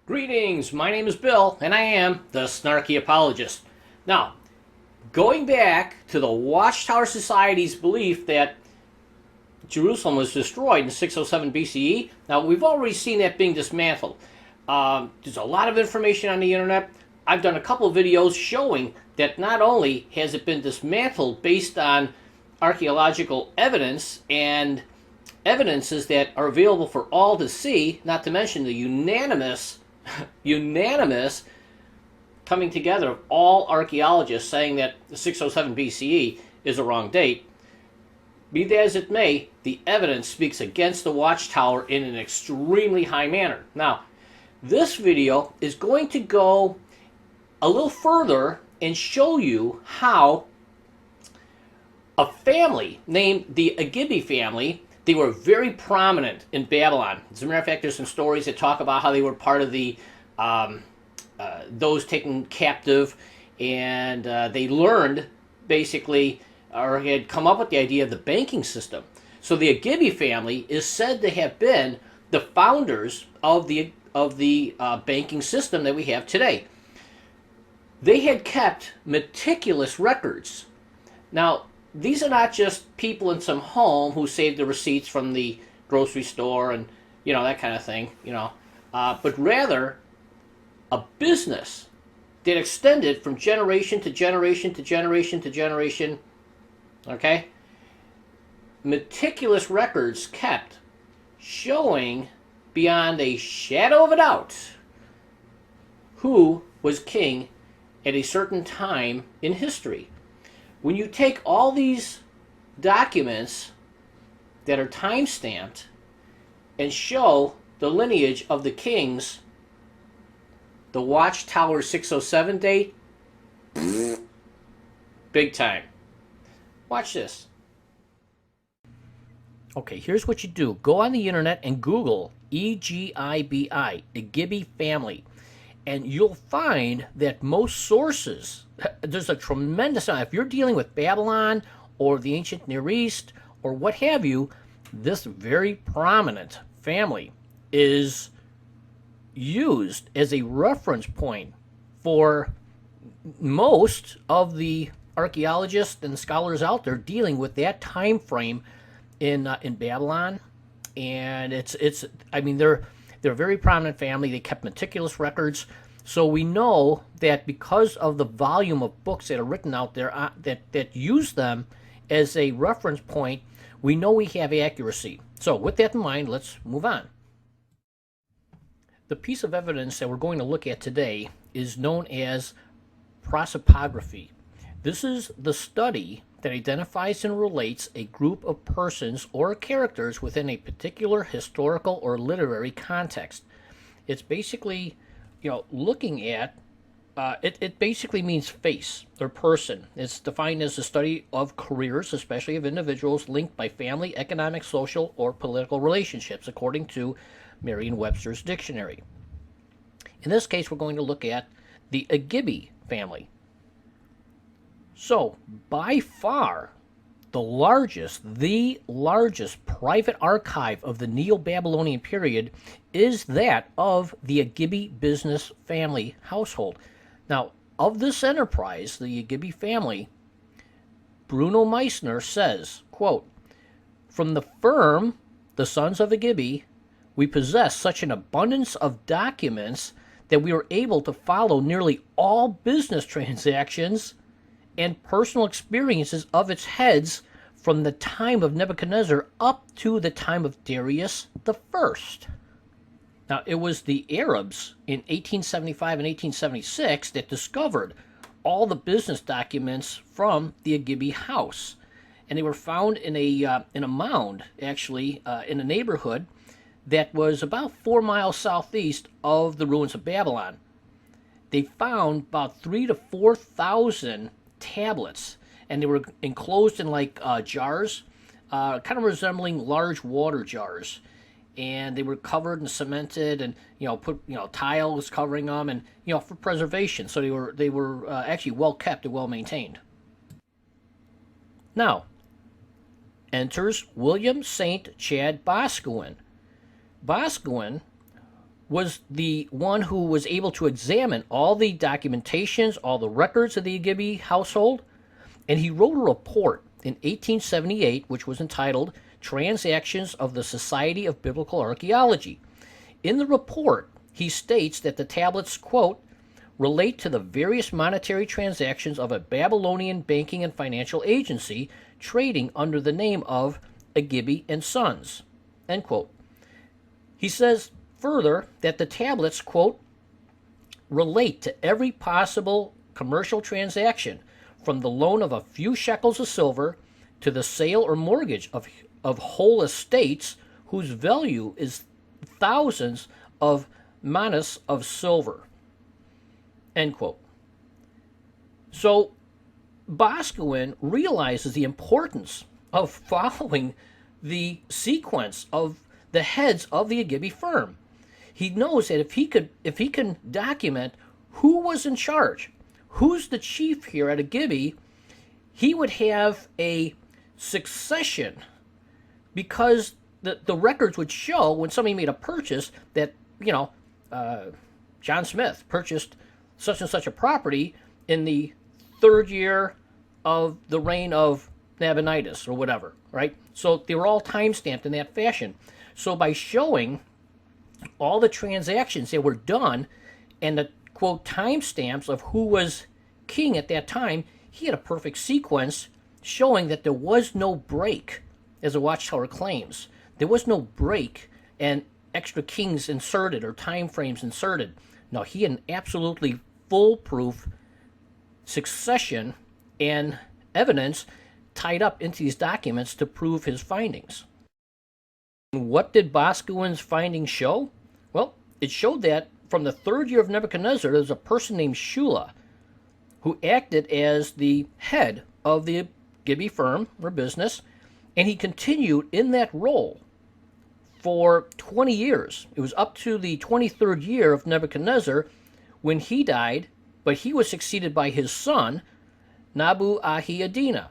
Greetings, my name is Bill, and I am the Snarky Apologist. Now, going back to the Watchtower Society's belief that Jerusalem was destroyed in 607 BCE, now we've already seen that being dismantled. There's a lot of information on the internet. I've done a couple videos showing that not only has it been dismantled based on archaeological evidence and evidences that are available for all to see, not to mention the unanimous coming together of all archaeologists saying that 607 BCE is a wrong date. Be that as it may, the evidence speaks against the Watchtower in an extremely high manner. Now, this video is going to go a little further and show you how a family named the EGIBI family, they were very prominent in Babylon. As a matter of fact, there's some stories that talk about how they were part of the those taken captive, and they learned basically, or had come up with the idea of the banking system. So the EGIBI family is said to have been the founders of the banking system that we have today. They had kept meticulous records. Now, these are not just people in some home who saved the receipts from the grocery store and, that kind of thing, but rather a business that extended from generation to generation to generation to generation, okay? Meticulous records kept showing beyond a shadow of a doubt who was king at a certain time in history. When you take all these documents that are time-stamped and show the lineage of the kings, the Watchtower 607 date, big time. Watch this. Okay, here's what you do. Go on the internet and Google EGIBI, EGIBI family, and you'll find that most sources, there's a tremendous amount. If you're dealing with Babylon or the ancient Near East or what have you, this very prominent family is used as a reference point for most of the archaeologists and scholars out there dealing with that time frame in Babylon. And they're a very prominent family. They kept meticulous records. So we know that because of the volume of books that are written out there that use them as a reference point, we know we have accuracy. So with that in mind, let's move on. The piece of evidence that we're going to look at today is known as prosopography. This is the study that identifies and relates a group of persons or characters within a particular historical or literary context. It's basically, looking at, it basically means face or person. It's defined as the study of careers, especially of individuals linked by family, economic, social, or political relationships, according to Merriam-Webster's dictionary. In this case, we're going to look at the EGIBI family. So, by far, the largest private archive of the Neo-Babylonian period is that of the EGIBI business family household. Now, of this enterprise, the EGIBI family, Bruno Meissner says, quote, "From the firm, the sons of EGIBI, we possess such an abundance of documents that we were able to follow nearly all business transactions and personal experiences of its heads from the time of Nebuchadnezzar up to the time of Darius the First." Now, it was the Arabs in 1875 and 1876 that discovered all the business documents from the EGIBI house. And they were found in a mound, actually, in a neighborhood that was about 4 miles southeast of the ruins of Babylon. They found about 3,000 to 4,000 tablets, and they were enclosed in jars, kind of resembling large water jars, and they were covered and cemented, and put tiles covering them, and for preservation. So they were actually well kept and well maintained. Now enters William St. Chad Boscawen. Boscawen was the one who was able to examine all the documentations, all the records of the EGIBI household, and he wrote a report in 1878, which was entitled Transactions of the Society of Biblical Archaeology. In the report, he states that the tablets, quote, relate to the various monetary transactions of a Babylonian banking and financial agency trading under the name of EGIBI and Sons, end quote. He says further that the tablets, quote, relate to every possible commercial transaction, from the loan of a few shekels of silver to the sale or mortgage of whole estates whose value is thousands of manas of silver, end quote. So Boscawen realizes the importance of following the sequence of the heads of the EGIBI firm. He knows that if he can document who was in charge, who's the chief here at EGIBI, he would have a succession, because the records would show when somebody made a purchase that, John Smith purchased such and such a property in the third year of the reign of Nabonidus or whatever, right? So they were all time-stamped in that fashion. So by showing all the transactions that were done and the, quote, timestamps of who was king at that time, he had a perfect sequence showing that there was no break, as the Watchtower claims. There was no break and extra kings inserted or time frames inserted. No, he had an absolutely foolproof succession and evidence tied up into these documents to prove his findings. What did Boscawen's findings show? Well, it showed that from the third year of Nebuchadnezzar, there was a person named Shula who acted as the head of the EGIBI firm or business, and he continued in that role for 20 years. It was up to the 23rd year of Nebuchadnezzar when he died, but he was succeeded by his son, Nabu-Ahidina.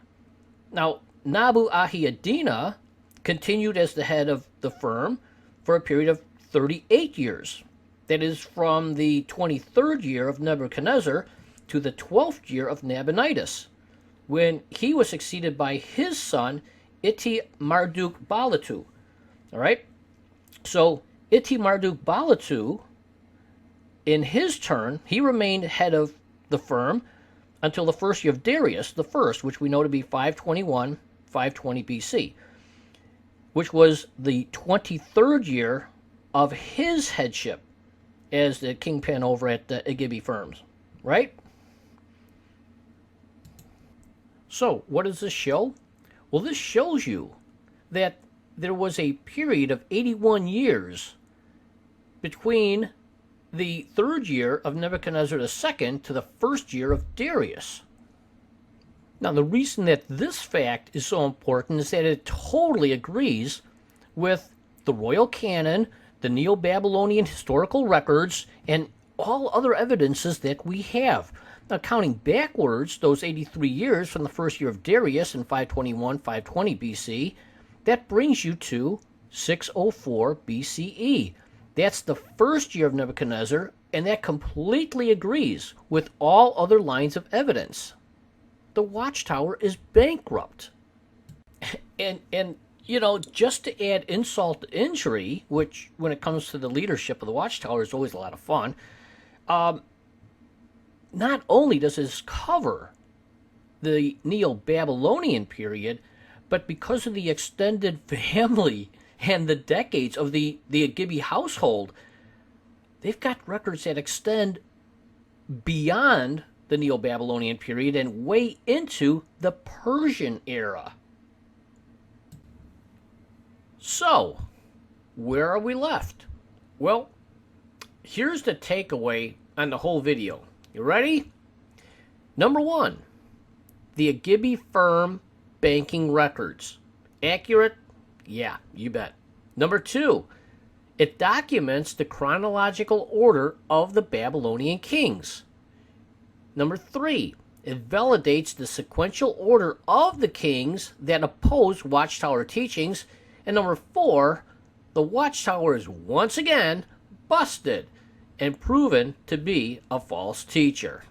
Now, Nabu-Ahidina continued as the head of the firm for a period of 38 years. That is from the 23rd year of Nebuchadnezzar to the 12th year of Nabonidus, when he was succeeded by his son, Iti-Marduk-Balatu. All right? So Iti-Marduk-Balatu, in his turn, he remained head of the firm until the first year of Darius the First, which we know to be 521, 520 BC, which was the 23rd year of his headship as the kingpin over at the EGIBI firms, right? So, what does this show? Well, this shows you that there was a period of 81 years between the third year of Nebuchadnezzar II to the first year of Darius. Now, the reason that this fact is so important is that it totally agrees with the royal canon, the Neo-Babylonian historical records, and all other evidences that we have. Now, counting backwards those 83 years from the first year of Darius in 521, 520 BC, that brings you to 604 BCE. That's the first year of Nebuchadnezzar, and that completely agrees with all other lines of evidence. The Watchtower is bankrupt. And just to add insult to injury, which when it comes to the leadership of the Watchtower is always a lot of fun, not only does this cover the Neo-Babylonian period, but because of the extended family and the decades of the EGIBI household, they've got records that extend beyond the Neo-Babylonian period and way into the Persian era. So, where are we left? Well, here's the takeaway on the whole video. You ready? Number one, the EGIBI firm banking records. Accurate? Yeah, you bet. Number two, it documents the chronological order of the Babylonian kings. Number three, it validates the sequential order of the kings that oppose Watchtower teachings. And number four, the Watchtower is once again busted and proven to be a false teacher.